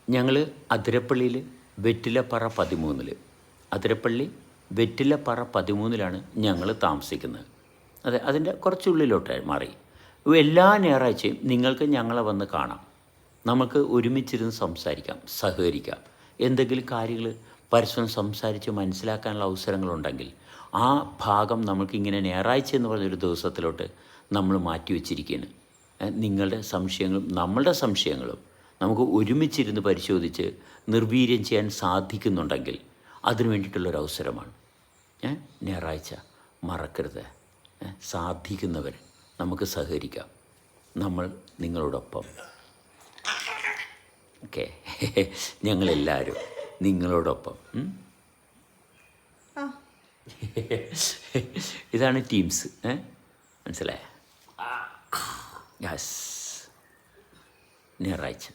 ഞങ്ങൾ അതിരപ്പള്ളിയിൽ വെറ്റിലപ്പാറ 13 അതിരപ്പള്ളി വെറ്റിലപ്പാറ 13 ഞങ്ങൾ താമസിക്കുന്നത്. അതെ, അതിൻ്റെ കുറച്ചുള്ളിലോട്ട് മാറി. എല്ലാ ഞായറാഴ്ചയും നിങ്ങൾക്ക് ഞങ്ങളെ വന്ന് കാണാം. നമുക്ക് ഒരുമിച്ചിരുന്ന് സംസാരിക്കാം, സഹകരിക്കാം. എന്തെങ്കിലും കാര്യങ്ങൾ പരസ്പരം സംസാരിച്ച് മനസ്സിലാക്കാനുള്ള അവസരങ്ങളുണ്ടെങ്കിൽ ആ ഭാഗം നമുക്കിങ്ങനെ ഞായറാഴ്ച എന്ന് പറഞ്ഞൊരു ദിവസത്തിലോട്ട് നമ്മൾ മാറ്റിവെച്ചിരിക്കുകയാണ്. നിങ്ങളുടെ സംശയങ്ങളും നമ്മളുടെ സംശയങ്ങളും നമുക്ക് ഒരുമിച്ചിരുന്ന് പരിശോധിച്ച് നിർവീര്യം ചെയ്യാൻ സാധിക്കുന്നുണ്ടെങ്കിൽ അതിനു വേണ്ടിയിട്ടുള്ളൊരവസരമാണ് ഞായറാഴ്ച. മറക്കരുത്. സാധിക്കുന്നവർ നമുക്ക് സഹകരിക്കാം. നമ്മൾ നിങ്ങളോടൊപ്പം. ഓക്കെ, ഞങ്ങളെല്ലാവരും നിങ്ങളോടൊപ്പം. ഇതാണ് ടീംസ്. മനസ്സിലായ? യെസ്, ഞായറാഴ്ച.